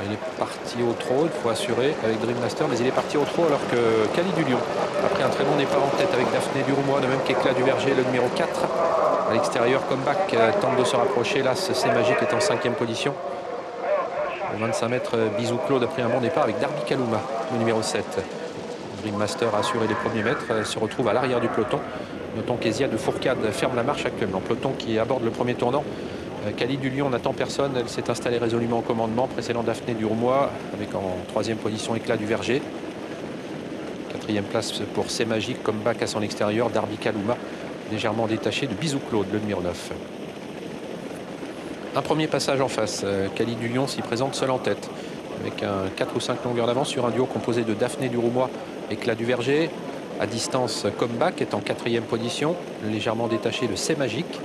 Il est parti au trot, il faut assurer avec Dream Master, mais il est parti au trot alors que Cali du Lion a pris un très bon départ en tête avec Daphné du Roumois, de même qu'Éclat du Verger, le numéro 4. À l'extérieur, Comeback tente de se rapprocher. Là, C'est Magique est en 5e position. Au 25 mètres, Bisou Claude a pris un bon départ avec Darby Kalouma, le numéro 7. Dream Master a assuré les premiers mètres, se retrouve à l'arrière du peloton. Notons qu'Ezia de Fourcade ferme la marche actuellement. Peloton qui aborde le premier tournant. Cali du Lion n'attend personne, elle s'est installée résolument au commandement, précédant Daphné du Roumois, avec en 3e position Éclat du Verger. 4e place pour C'est Magique, Comeback à son extérieur, Darby Kalouma, légèrement détaché de Bisou Claude, le numéro 9. Un premier passage en face, Cali du Lion s'y présente seul en tête, avec un 4 ou 5 longueurs d'avance sur un duo composé de Daphné du Roumois, Éclat du Verger. À distance, Comeback est en 4e position, légèrement détaché de C'est Magique.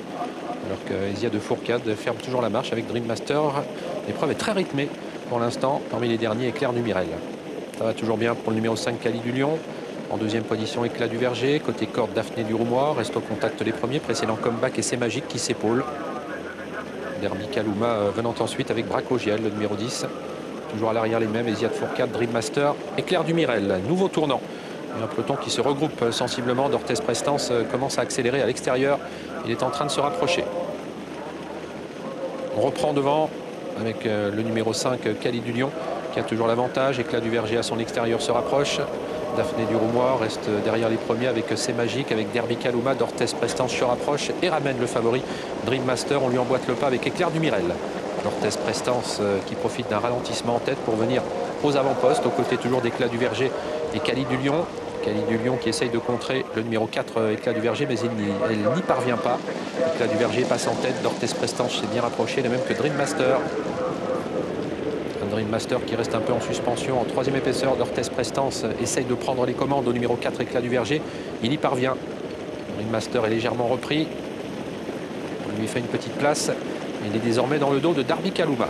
Alors que Ezia de Fourcade ferme toujours la marche avec Dream Master. L'épreuve est très rythmée pour l'instant. Parmi les derniers, Éclair du Mirel. Ça va toujours bien pour le numéro 5, Cali du Lion. En 2e position, Éclat du Verger. Côté corde, Daphné du Roumois. Reste au contact les premiers, précédant Comeback et C'est Magique qui s'épaulent. Darby Kalouma venant ensuite avec Bracogiel, le numéro 10. Toujours à l'arrière les mêmes, Ezia de Fourcade, Dream Master, Éclair du Mirel. Nouveau tournant. Un peloton qui se regroupe sensiblement. D'Orthez Prestance commence à accélérer à l'extérieur. Il est en train de se rapprocher. On reprend devant avec le numéro 5, Cali du Lion, qui a toujours l'avantage. Éclat du Verger à son extérieur se rapproche. Daphné du Roumois reste derrière les premiers avec C'est Magique, avec Darby Kalouma. D'Orthez Prestance se rapproche et ramène le favori Dream Master. On lui emboîte le pas avec Éclair du Mirel. D'Orthez Prestance qui profite d'un ralentissement en tête pour venir aux avant-postes, aux côtés toujours d'Éclat du Verger et Cali du Lion. Cali du Lion qui essaye de contrer le numéro 4, Éclat du Verger, mais elle n'y parvient pas. Éclat du Verger passe en tête, d'Orthez Prestance s'est bien rapproché, de même que Dream Master. Un Dream Master qui reste un peu en suspension en 3e épaisseur. D'Orthez Prestance essaye de prendre les commandes au numéro 4, Éclat du Verger. Il y parvient. Dream Master est légèrement repris. On lui fait une petite place. Il est désormais dans le dos de Darby Kalouma.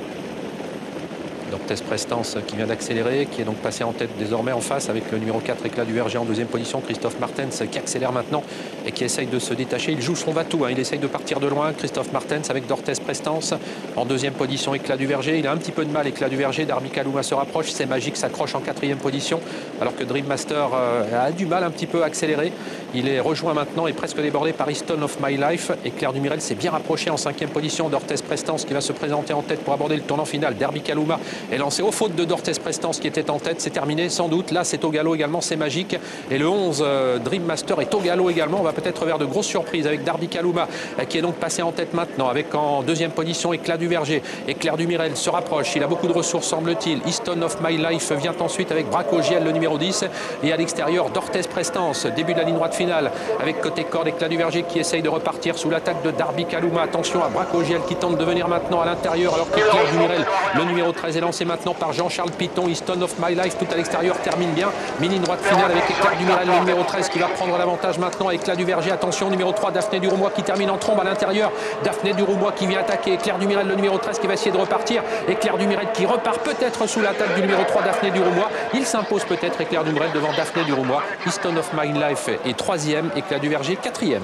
D'Orthez Prestance qui vient d'accélérer, qui est donc passé en tête désormais en face avec le numéro 4, Éclat du Verger en 2e position. Christophe Martens qui accélère maintenant et qui essaye de se détacher. Il joue son va-tout, il essaye de partir de loin. Christophe Martens avec d'Orthez Prestance en 2e position, Éclat du Verger. Il a un petit peu de mal, Éclat du Verger. Darby Kalouma se rapproche. C'est Magique s'accroche en 4e position, alors que Dream Master a du mal un petit peu à accélérer. Il est rejoint maintenant et presque débordé par Easton of My Life. Éclair du Mirel s'est bien rapproché en 5e position. D'Orthez Prestance qui va se présenter en tête pour aborder le tournant final. Darby Kalouma est lancé aux fautes de d'Orthez Prestance qui était en tête. C'est terminé sans doute. Là, c'est au galop également, C'est Magique. Et le 11, Dream Master, est au galop également. On va peut-être vers de grosses surprises avec Darby Kalouma qui est donc passé en tête maintenant. Avec en 2e position Éclat du Verger. Éclair du Mirel se rapproche. Il a beaucoup de ressources, semble-t-il. Easton of My Life vient ensuite avec Bracogiel, le numéro 10. Et à l'extérieur, d'Orthez Prestance. Début de la ligne droite finale avec côté corde Éclat du Verger qui essaye de repartir sous l'attaque de Darby Kalouma. Attention à Bracogiel qui tente de venir maintenant à l'intérieur alors qu'Éclair du Mirel, le numéro 13, est lancé maintenant par Jean-Charles Piton. Easton of My Life tout à l'extérieur termine bien. Mini droite finale avec Éclair du Mirel, le numéro 13 qui va prendre l'avantage maintenant. Éclat du Verger, attention, numéro 3, Daphné du Roumois qui termine en trombe à l'intérieur. Daphné du Roumois qui vient attaquer. Éclair du Mirel, le numéro 13 qui va essayer de repartir. Éclair du Mirel qui repart peut-être sous l'attaque du numéro 3, Daphné du Roumois. Il s'impose peut-être, Éclair du Mirel, devant Daphné du Roumois. Easton of My Life est 3e, Éclat du Verger 4e.